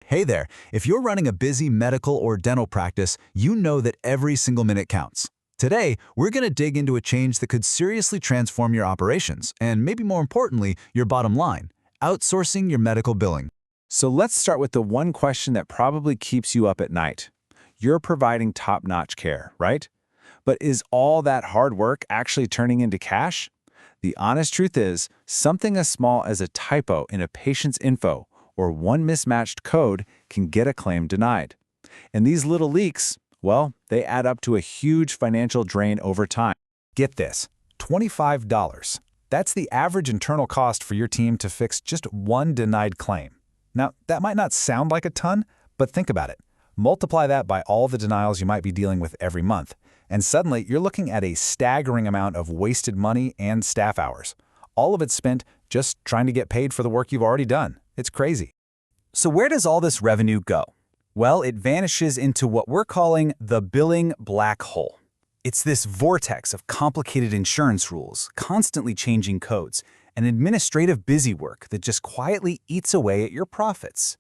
Hey there, if you're running a busy medical or dental practice, you know that every single minute counts. Today, we're going to dig into a change that could seriously transform your operations, and maybe more importantly, your bottom line, outsourcing your medical billing. So let's start with the one question that probably keeps you up at night. You're providing top-notch care, right? But is all that hard work actually turning into cash? The honest truth is, something as small as a typo in a patient's info or one mismatched code can get a claim denied. And these little leaks, well, they add up to a huge financial drain over time. Get this, $25. That's the average internal cost for your team to fix just one denied claim. Now, that might not sound like a ton, but think about it. Multiply that by all the denials you might be dealing with every month, and suddenly you're looking at a staggering amount of wasted money and staff hours. All of it spent just trying to get paid for the work you've already done. It's crazy. So where does all this revenue go? Well, it vanishes into what we're calling the billing black hole. It's this vortex of complicated insurance rules, constantly changing codes, and administrative busywork that just quietly eats away at your profits.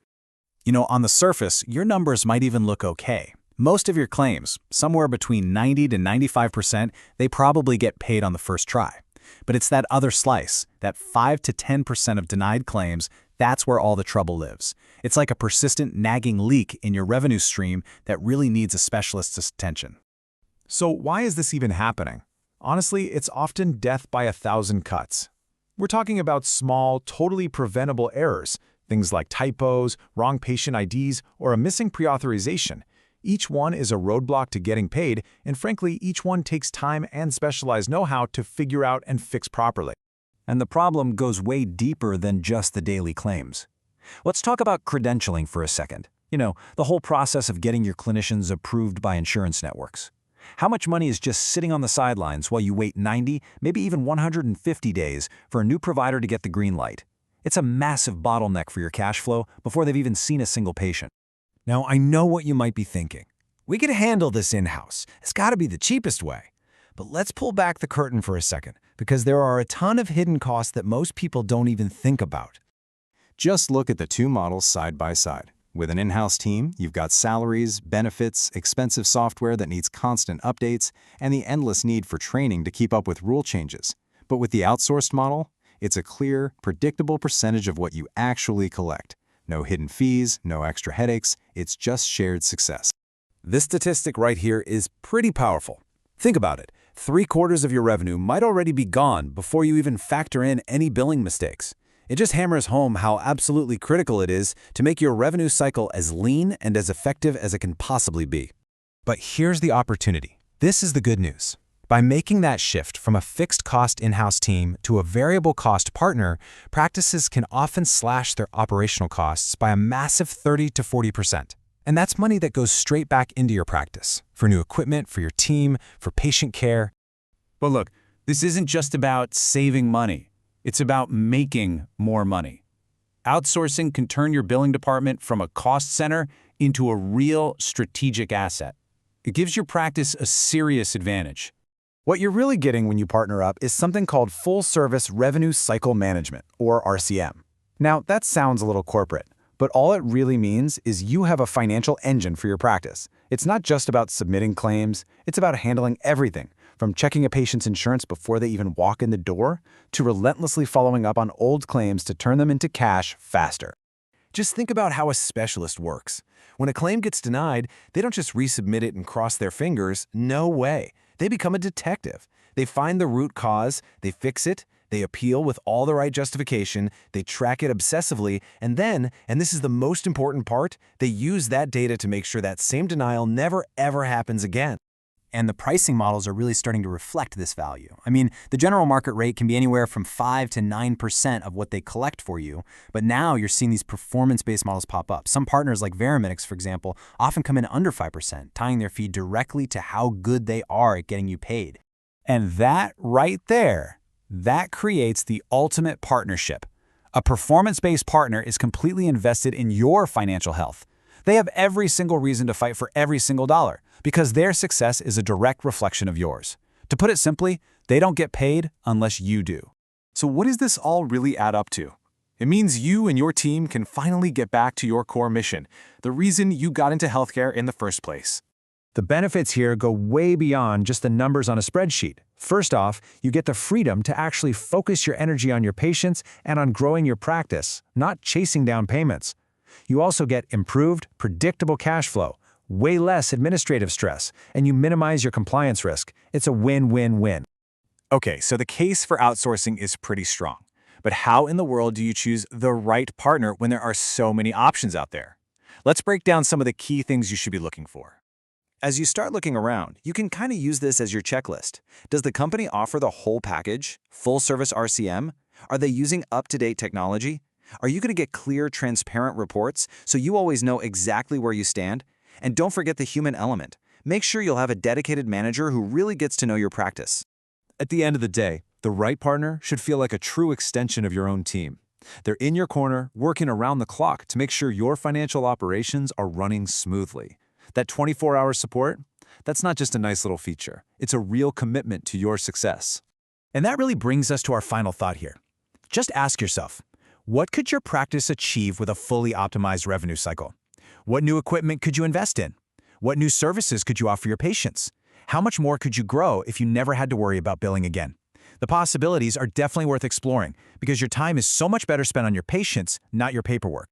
You know, on the surface, your numbers might even look okay. Most of your claims, somewhere between 90 to 95%, they probably get paid on the first try. But it's that other slice, that 5 to 10% of denied claims, that's where all the trouble lives. It's like a persistent nagging leak in your revenue stream that really needs a specialist's attention. So why is this even happening? Honestly, it's often death by 1,000 cuts. We're talking about small, totally preventable errors, things like typos, wrong patient IDs, or a missing pre-authorization. Each one is a roadblock to getting paid, and frankly, each one takes time and specialized know-how to figure out and fix properly. And the problem goes way deeper than just the daily claims. Let's talk about credentialing for a second. You know, the whole process of getting your clinicians approved by insurance networks. How much money is just sitting on the sidelines while you wait 90, maybe even 150 days for a new provider to get the green light? It's a massive bottleneck for your cash flow before they've even seen a single patient. Now, I know what you might be thinking. We could handle this in-house. It's got to be the cheapest way. But let's pull back the curtain for a second, because there are a ton of hidden costs that most people don't even think about. Just look at the two models side by side. With an in-house team, you've got salaries, benefits, expensive software that needs constant updates, and the endless need for training to keep up with rule changes. But with the outsourced model, it's a clear, predictable percentage of what you actually collect. No hidden fees, no extra headaches, it's just shared success. This statistic right here is pretty powerful. Think about it. 3/4 of your revenue might already be gone before you even factor in any billing mistakes. It just hammers home how absolutely critical it is to make your revenue cycle as lean and as effective as it can possibly be. But here's the opportunity. This is the good news. By making that shift from a fixed cost in-house team to a variable cost partner, practices can often slash their operational costs by a massive 30 to 40%. And that's money that goes straight back into your practice, for new equipment, for your team, for patient care. But look, this isn't just about saving money. It's about making more money. Outsourcing can turn your billing department from a cost center into a real strategic asset. It gives your practice a serious advantage. What you're really getting when you partner up is something called Full-Service Revenue Cycle Management, or RCM. Now, that sounds a little corporate, but all it really means is you have a financial engine for your practice. It's not just about submitting claims, it's about handling everything, from checking a patient's insurance before they even walk in the door, to relentlessly following up on old claims to turn them into cash faster. Just think about how a specialist works. When a claim gets denied, they don't just resubmit it and cross their fingers. No way. They become a detective. They find the root cause, they fix it, they appeal with all the right justification, they track it obsessively, and then, and this is the most important part, they use that data to make sure that same denial never ever happens again. And the pricing models are really starting to reflect this value. I mean, the general market rate can be anywhere from 5 to 9% of what they collect for you, but now you're seeing these performance-based models pop up. Some partners like Verimedix, for example, often come in under 5%, tying their fee directly to how good they are at getting you paid. And that right there, that creates the ultimate partnership. A performance-based partner is completely invested in your financial health. They have every single reason to fight for every single dollar, because their success is a direct reflection of yours. To put it simply, they don't get paid unless you do. So what does this all really add up to? It means you and your team can finally get back to your core mission, the reason you got into healthcare in the first place. The benefits here go way beyond just the numbers on a spreadsheet. First off, you get the freedom to actually focus your energy on your patients and on growing your practice, not chasing down payments. You also get improved, predictable cash flow, way less administrative stress, and you minimize your compliance risk. It's a win-win-win. Okay, so the case for outsourcing is pretty strong. But how in the world do you choose the right partner when there are so many options out there? Let's break down some of the key things you should be looking for. As you start looking around, you can kind of use this as your checklist. Does the company offer the whole package? Full-service RCM? Are they using up-to-date technology? Are you going to get clear, transparent reports so you always know exactly where you stand? And don't forget the human element. Make sure you'll have a dedicated manager who really gets to know your practice. At the end of the day, the right partner should feel like a true extension of your own team. They're in your corner, working around the clock to make sure your financial operations are running smoothly. That 24-hour support, that's not just a nice little feature. It's a real commitment to your success. And that really brings us to our final thought here. Just ask yourself, what could your practice achieve with a fully optimized revenue cycle? What new equipment could you invest in? What new services could you offer your patients? How much more could you grow if you never had to worry about billing again? The possibilities are definitely worth exploring because your time is so much better spent on your patients, not your paperwork.